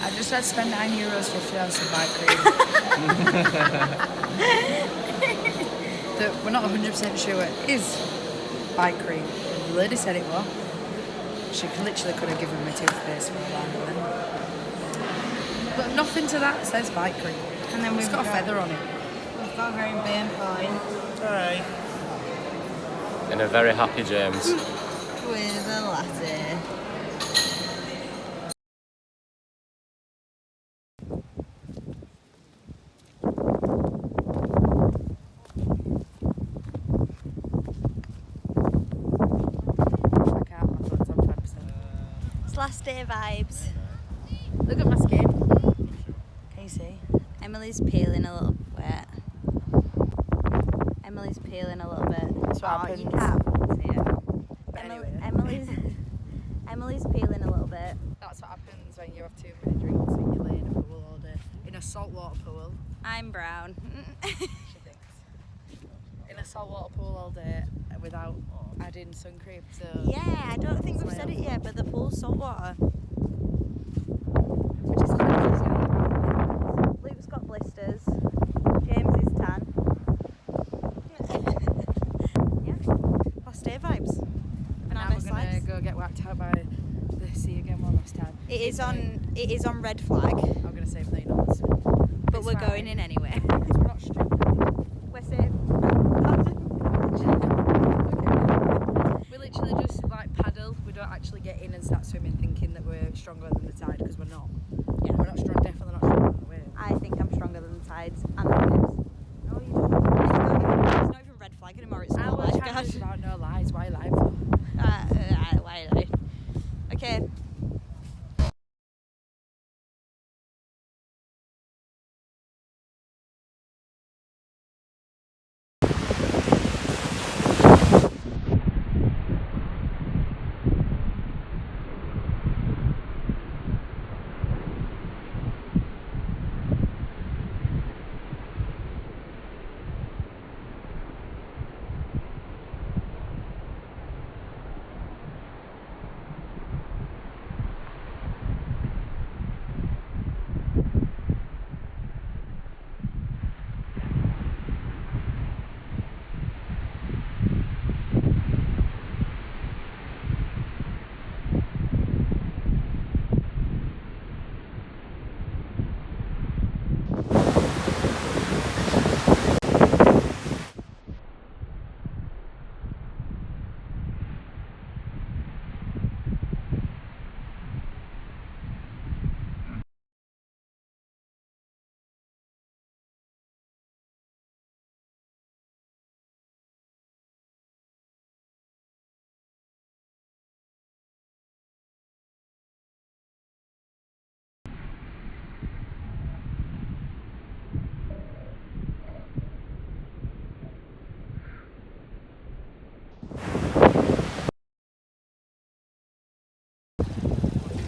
I just had to spend €9.50 on some bike cream. That we're not 100% sure it is bike cream. The lady said it was. She literally could have given me toothpaste for a line of them. But nothing to that says bike cream. And then It's got a feather on it. We've got a very burn point. Hi. And a very happy James. With a latte. It's last day vibes. Look at my skin. Can you see? Emily's peeling a little bit. Emily's peeling a little bit. That's what You happens. can't see it. But anyway. Emily's peeling a little bit. That's what happens when you have too many drinks and you lay in a pool all day. In a saltwater pool, I'm brown. she thinks. In a saltwater pool all day without adding sun cream. So Yeah, I don't think we've said it yet, but the pool's saltwater. which is fine. Luke's got blisters. James is tan. Yeah, last day vibes. And now we're gonna go get whacked out by the sea again one last time. It is on red flag, I'm gonna save $1 million. but we're going in anyway. Because we're not strong. We're safe. We literally just like paddle. We don't actually get in and start swimming thinking that we're stronger than the tide because we're not. Yeah. We're not strong, definitely not stronger than the wave. I think I'm stronger than the tides and the waves. No, you don't. It's not even red flag anymore. It's not Our lifeguard. channel is about no lies. Why lie for? Why? Okay.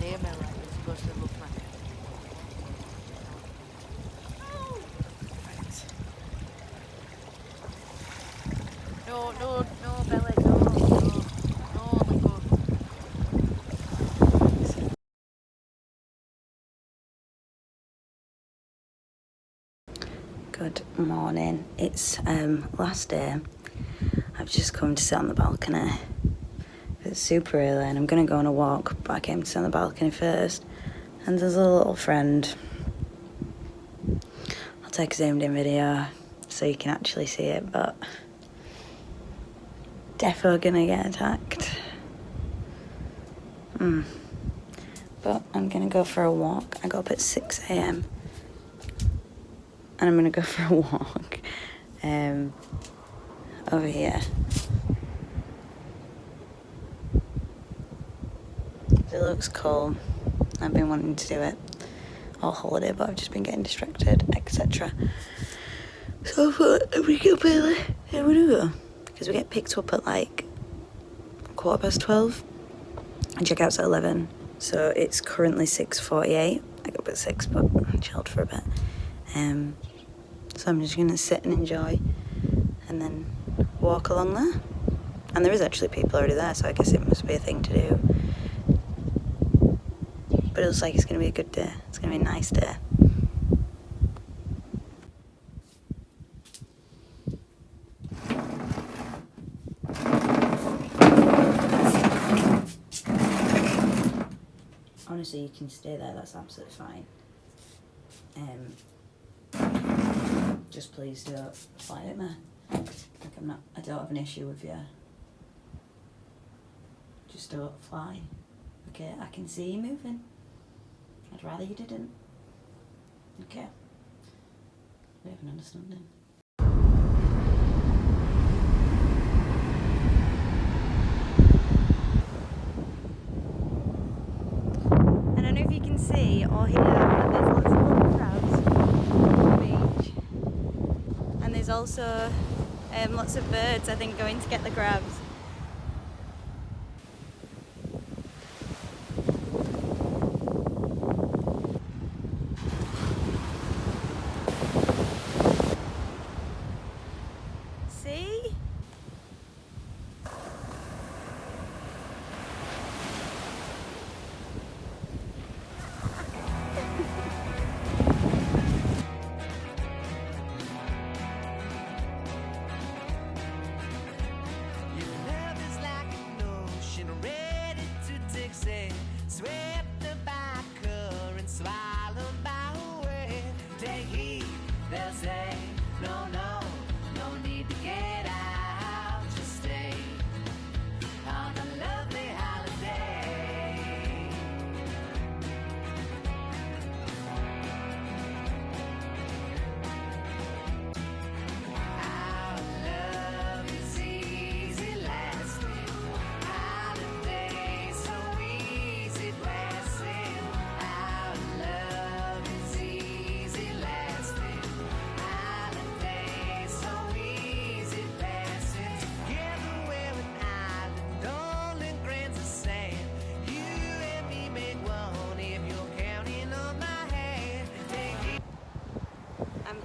Near me, like it's supposed to look like. Right. No, Belly, no, let go. Good morning. It's last day. I've just come to sit on the balcony. It's super early and I'm going to go on a walk, but I came to sit on the balcony first. And there's a little friend. I'll take a zoomed in video so you can actually see it, but defo gonna get attacked. But I'm gonna go for a walk. I got up at 6 a.m. and I'm gonna go for a walk over here. It looks cool. I've been wanting to do it all holiday, but I've just been getting distracted, etc. So I thought if we get up early, here we go. Because we get picked up at like 12:15 and check out's at 11. So it's currently 6:48. I got up at 6, but I chilled for a bit. So I'm just gonna sit and enjoy and then walk along there. And there is actually people already there, so I guess it must be a thing to do. But it looks like it's going to be a good day. It's going to be a nice day. Honestly, you can stay there, that's absolutely fine. Just please don't fly at me. Like I don't have an issue with you. Just don't fly. Okay, I can see you moving. I'd rather you didn't. Okay. We have an understanding. I don't know if you can see or hear, but there's lots of little crabs on the beach. And there's also lots of birds, I think, going to get the crabs. See?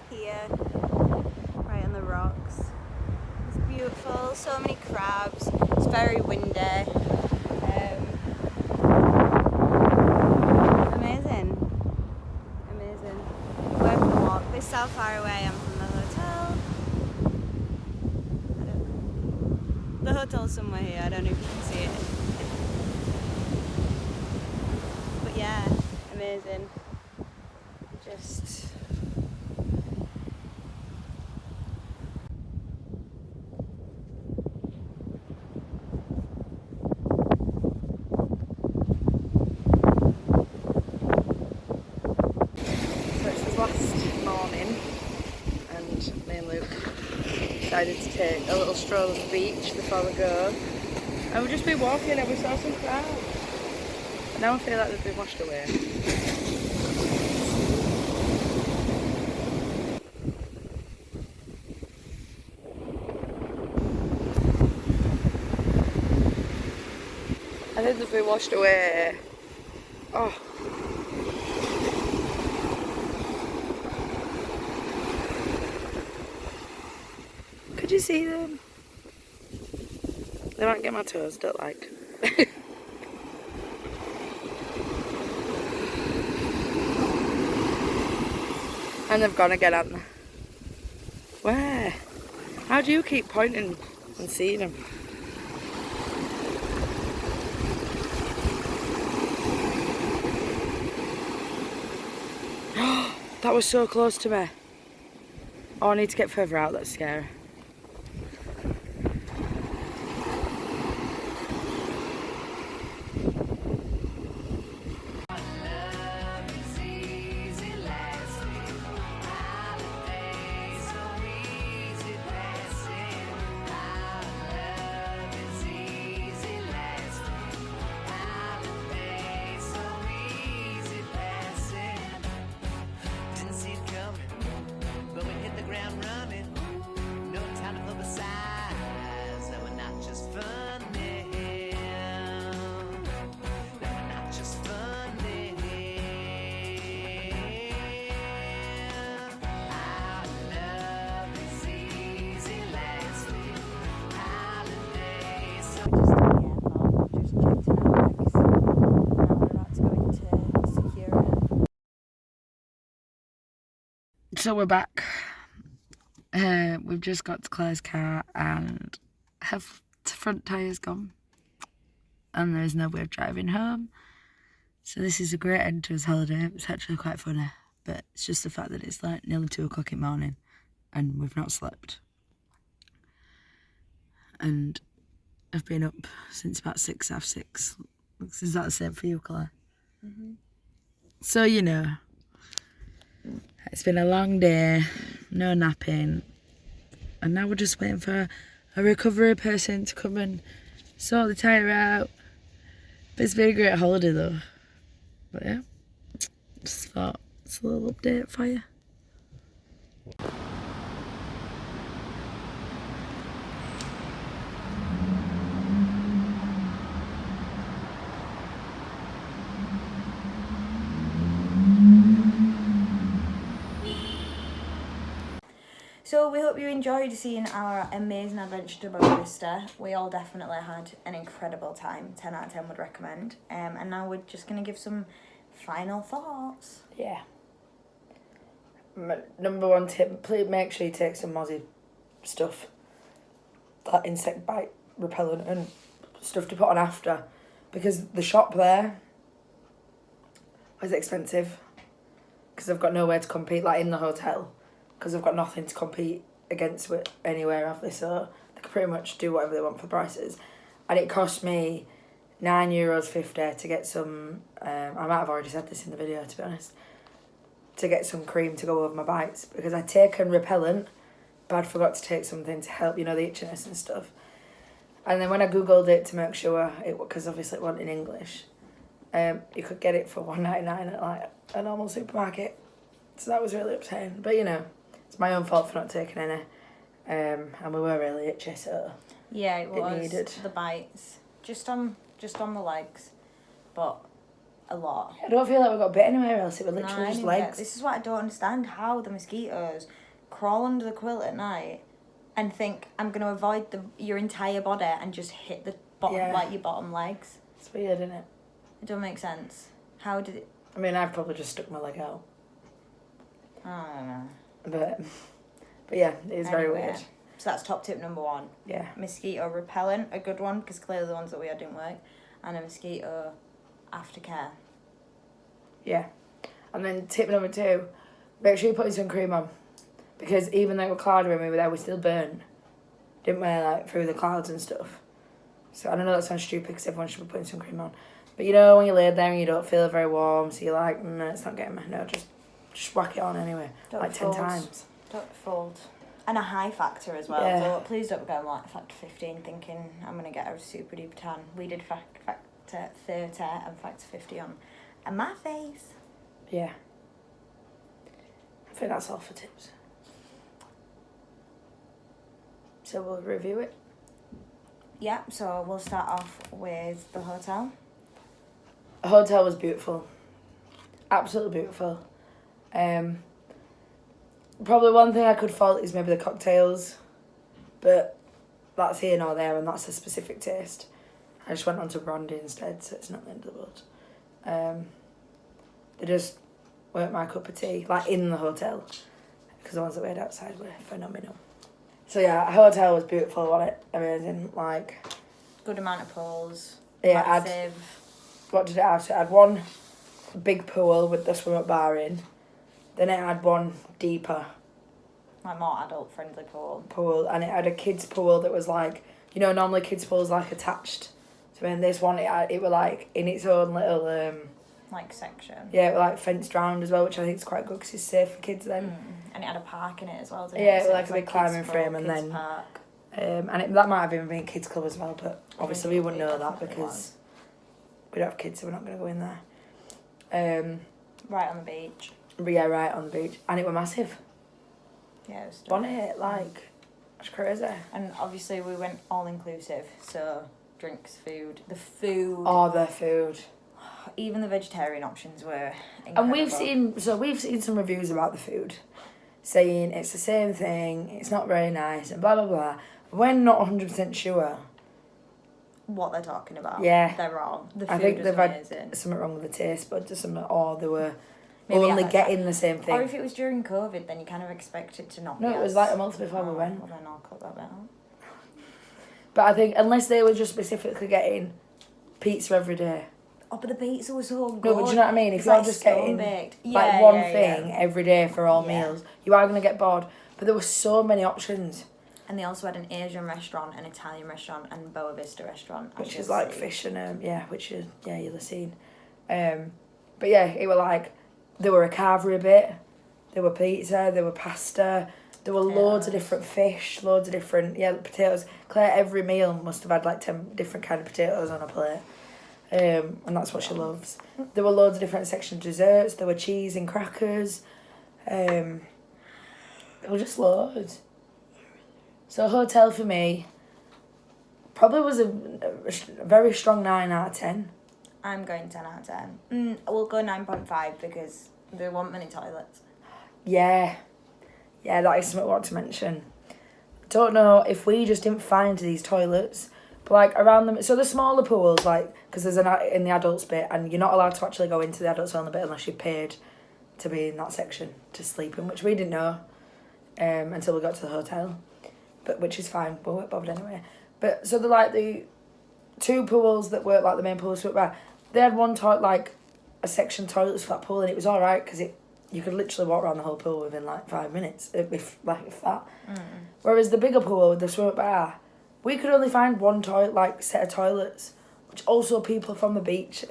Here, right on the rocks. It's beautiful, so many crabs. It's very windy. Amazing. Amazing. Worth the walk. This is how far away I am from the hotel. The hotel's somewhere here, I don't know if you can see it. But yeah, amazing. Just decided to take a little stroll on the beach before we go, and we'll just be walking and we saw some crabs. And now I feel like they've been washed away. I think they've been washed away. Oh. Could you see them? They might get my toes, don't like. And they've gone again, haven't they? Where? How do you keep pointing and seeing them? That was so close to me. Oh, I need to get further out, that's scary. So we're back. We've just got to Claire's car and her front tyre's gone. And there is no way of driving home. So this is a great end to his holiday. It's actually quite funny. But it's just the fact that it's like nearly 2 o'clock in the morning and we've not slept. And I've been up since about 6, half 6. Is that the same for you, Claire? Mm-hmm. So, you know, it's been a long day, no napping. And now we're just waiting for a recovery person to come and sort the tyre out. But it's been a great holiday though. But yeah, just thought it's a little update for you. So we hope you enjoyed seeing our amazing adventure to Boa Vista. We all definitely had an incredible time. 10 out of 10 would recommend. And now we're just going to give some final thoughts. Yeah. Number 1 tip, please make sure you take some mozzie stuff. That insect bite repellent and stuff to put on after. Because the shop there is expensive. Because I've got nowhere to compete, like in the hotel. Because I've got nothing to compete against with anywhere, have they? So they can pretty much do whatever they want for the prices. And it cost me €9.50 to get some, I might have already said this in the video to be honest, to get some cream to go over my bites. Because I'd taken repellent, but I'd forgot to take something to help, you know, the itchiness and stuff. And then when I googled it to make sure, because obviously it wasn't in English, you could get it for $1.99 at like a normal supermarket. So that was really upsetting. But you know, it's my own fault for not taking any. And we were really itchy, so yeah, it was needed. The bites just on the legs, but a lot. I don't feel like we got bit anywhere else. It was literally just legs. This is what I don't understand, how the mosquitoes crawl under the quilt at night and think I'm going to avoid your entire body and just hit the bottom, like your bottom legs. It's weird, isn't it? It don't make sense. How did it? I mean, I've probably just stuck my leg out. I don't know. But yeah, it is very weird. So that's top tip number 1. Yeah. Mosquito repellent, a good one, because clearly the ones that we had didn't work. And a mosquito aftercare. Yeah. And then tip number 2, make sure you put some cream on. Because even though it was cloudy when we were there, we still burnt. Didn't we, like, through the clouds and stuff. So I don't know, that sounds stupid because everyone should be putting some cream on. But you know, when you lay there and you don't feel very warm, so you're like, it's not getting me. No, just whack it on anyway. Don't like fold. 10 times. Don't fold. And a high factor as well. Yeah. So please don't go like factor 15 thinking I'm going to get a super duper tan. We did factor 30 and factor 50 on my face. Yeah. I think that's all for tips. So we'll review it. Yeah, so we'll start off with the hotel. The hotel was beautiful. Absolutely beautiful. Probably one thing I could fault is maybe the cocktails, but that's here nor there, and that's a specific taste. I just went on to brandy instead, so it's not the end of the world. They just weren't my cup of tea, like in the hotel, because the ones that we had outside were phenomenal. So yeah, hotel was beautiful, wasn't it? Amazing, like... Good amount of pools. Yeah, massive. What did it have? So it had one big pool with the swim-up bar in. Then it had one deeper Like more adult friendly pool, and it had a kids pool that was like, you know, normally kids pools like attached. So in this one, it were like in its own little like section. Yeah, it were like fenced round as well, which I think is quite good because it's safe for kids then. And it had a park in it as well, didn't it? Yeah, it So was like a big climbing kids frame, pool, and kids then park. and that might have even been a kids club as well, but obviously we wouldn't know that definitely because we don't have kids, so we're not going to go in there. Right on the beach. But yeah, right on the beach, and it were massive. Yeah, it was Wasn't it? Like, it's crazy. And obviously we went all inclusive, so drinks, food. The food. Oh, the food. Even the vegetarian options were incredible. And we've seen some reviews about the food, saying it's the same thing, it's not very nice, and blah blah blah. We're not 100% sure what they're talking about. Yeah. They're wrong. The food I think was they've amazing. had something wrong with the taste, but just something, or they were Maybe only at that getting time. the same thing. Or if it was during COVID, then you kind of expect it to not be No, it was as- like a month before we went. Well, then I'll cut that bit out. But I think unless they were just specifically getting pizza every day. Oh, but the pizza was so good. No, but do you know what I mean? If It's you're like just stone getting baked. like one thing every day for all Yeah. meals, you are going to get bored. But there were so many options. And they also had an Asian restaurant, an Italian restaurant, and Boa Vista restaurant. Which is like fish and, which is, you'll have seen. But yeah, it were like, there were a carvery bit, there were pizza, there were pasta, there were loads of different fish, loads of different, potatoes. Claire, every meal must have had like 10 different kind of potatoes on a plate. And that's what she loves. There were loads of different sections of desserts, there were cheese and crackers. There were just loads. So hotel for me probably was a very strong 9 out of 10. I'm going 10 out of 10. We'll go 9.5 because there weren't many toilets. Yeah, that is something I want to mention. Don't know if we just didn't find these toilets, but like around them. So the smaller pools, like, because there's an in the adults bit, and you're not allowed to actually go into the adults only bit unless you've paid to be in that section to sleep in, which we didn't know until we got to the hotel, but which is fine. We weren't bothered anyway. But so they're like the two pools that weren't like the main pools. They had one toilet, like a section toilets for that pool, and it was all right because you could literally walk around the whole pool within like 5 minutes, if that. Whereas the bigger pool with the swim bar, we could only find one toilet, like set of toilets, which also people from the beach,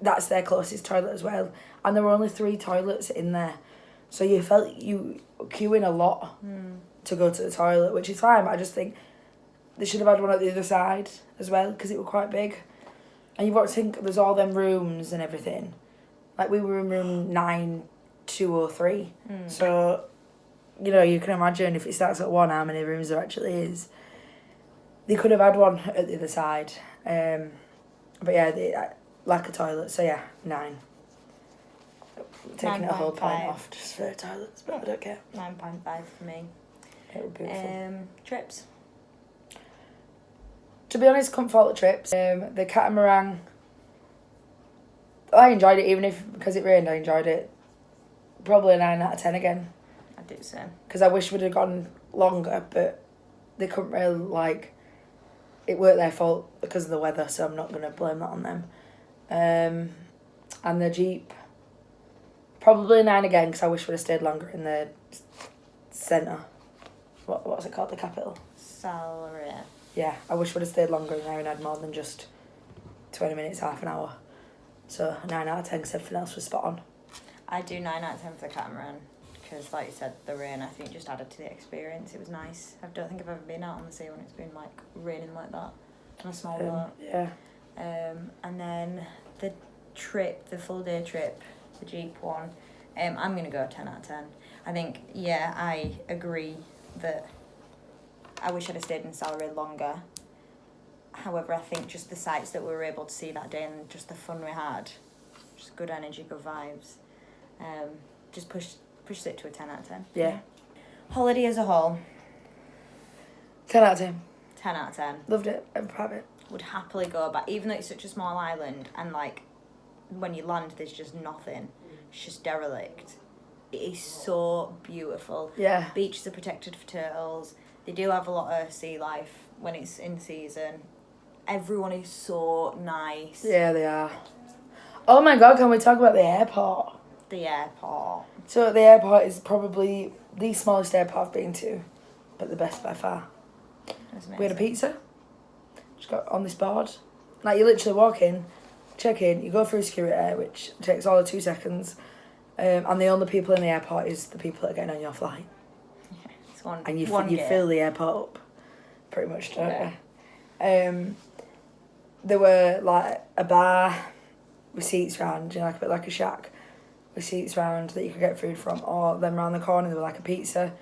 that's their closest toilet as well, and there were only 3 toilets in there, so you felt you queuing a lot to go to the toilet, which is fine. But I just think they should have had one at the other side as well because it was quite big, and you've got to think there's all them rooms and everything. Like, we were in room 9203. So, you can imagine if it starts at 1, how many rooms there actually is. They could have had one at the other side. But yeah, lack of toilet. So yeah, 9. Taking a whole point off just for toilets, but I don't care. 9.5 for me. It would be beautiful. Trips. To be honest, couldn't fault the trips. The catamaran, I enjoyed it, even if, because it rained, I enjoyed it. Probably a 9 out of 10 again. I do so. Because I wish we'd have gone longer, but they couldn't really, it weren't their fault because of the weather, so I'm not going to blame that on them. And the Jeep, probably a 9 again, because I wish we'd have stayed longer in the centre. What's it called, the capital? Salary. Yeah, I wish we'd have stayed longer in there and had more than just 20 minutes, half an hour. So 9 out of 10, because everything else was spot on. I do 9 out of 10 for the catamaran because, like you said, the rain I think just added to the experience. It was nice. I don't think I've ever been out on the sea when it's been like raining like that on a small boat. Yeah. And then the trip, the full day trip, the Jeep one, I'm gonna go 10 out of 10. I think I agree that I wish I'd have stayed in Salary longer. However, I think just the sights that we were able to see that day and just the fun we had, just good energy, good vibes, just pushed it to a 10 out of 10. Yeah. Holiday as a whole. 10 out of 10. 10 out of 10. Loved it. I'm proud of it. Would happily go back, even though it's such a small island and like when you land there's just nothing. It's just derelict. It is so beautiful. Yeah. Beaches are protected for turtles. They do have a lot of sea life when it's in season. Everyone is so nice. Yeah, they are. Oh my god, can we talk about the airport? The airport. So the airport is probably the smallest airport I've been to, but the best by far. We had a pizza. Just got on this board. Like, you literally walk in, check in, you go through security, which takes all of 2 seconds, and the only people in the airport is the people that are getting on your flight. Yeah, it's one. And you gate. fill the airport up, pretty much, don't you? There were like a bar with seats round, like a bit like a shack with seats round that you could get food from, or then round the corner there were like a pizza,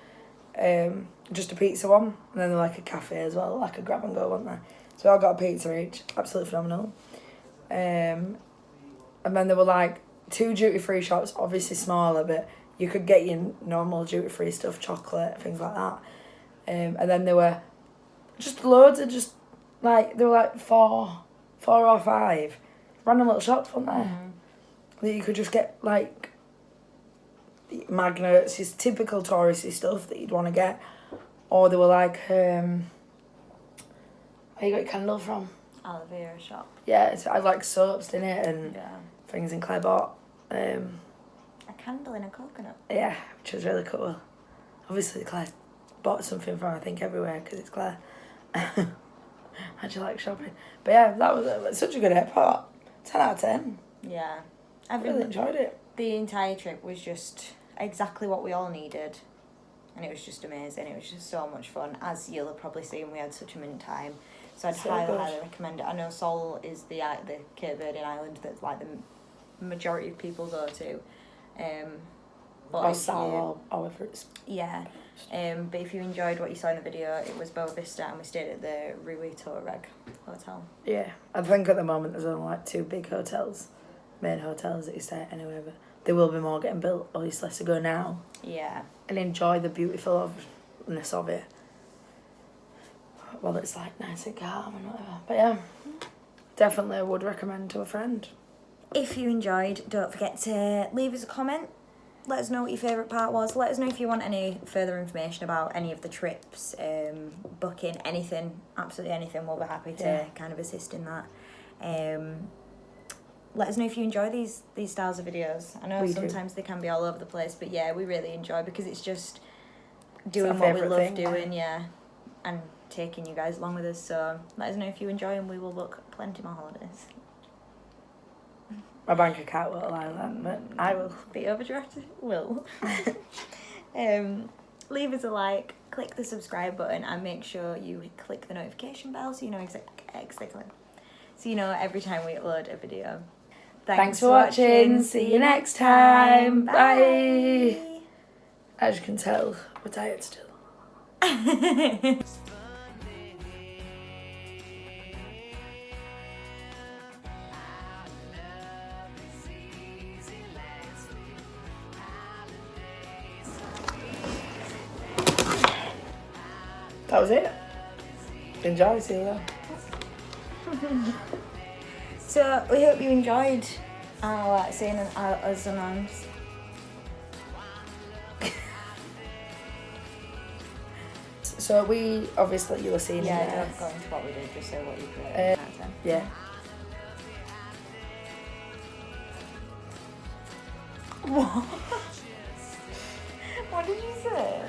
just a pizza one, and then there were like a cafe as well, like a grab and go one there. So we all got a pizza each, absolutely phenomenal. And then there were like 2 duty-free shops, obviously smaller, but you could get your normal duty-free stuff, chocolate, things like that. And then there were just loads of just, like, there were like 4 or 5 random little shops, weren't there? that you could just get like magnets, it's typical touristy stuff that you'd want to get, or they were like where you got your candle from? Aloe vera shop. Yeah, so I had like soaps in it and Yeah. things, and Claire bought A candle in a coconut. yeah, which was really cool. Obviously Claire bought something from I think everywhere because it's Claire. How'd you like shopping? But yeah, that was such a good airport. 10 out of 10. Yeah. I really enjoyed it. The entire trip was just exactly what we all needed. And it was just amazing. It was just so much fun. As you'll have probably seen, we had such a mint time. So I'd So highly, good. highly recommend it. I know Seoul is the Cape Verde island that like the majority of people go to. But Or if Sal, you- or however it's... Yeah. But if you enjoyed what you saw in the video, it was Boa Vista and we stayed at the Rui Torreg Hotel. Yeah, I think at the moment there's only like 2 big hotels, main hotels that you stay at anyway, but there will be more getting built, obviously, to go now. Yeah. And enjoy the beautifulness of it. Well, it's like nice and calm and whatever. But yeah, definitely I would recommend to a friend. If you enjoyed, don't forget to leave us a comment. Let us know what your favourite part was. Let us know if you want any further information about any of the trips, booking, anything, absolutely anything. We'll be happy to kind of assist in that. Let us know if you enjoy these styles of videos. I know sometimes they can be all over the place, but yeah, we really enjoy because it's just doing what we love doing, yeah, and taking you guys along with us. So let us know if you enjoy and we will book plenty more holidays. My bank account won't allow that, but I will. Be overdrafted? Will. Leave us a like, click the subscribe button, and make sure you click the notification bell so you know exactly. So you know every time we upload a video. Thanks for watching. See you next time. Bye. As you can tell, we're tired still. That was it. Enjoy, see you later. So we hope you enjoyed our seeing us and arms. So we, obviously you were seeing Yeah, it there. don't go into what we did, just say what you created. Yeah. What? What did you say?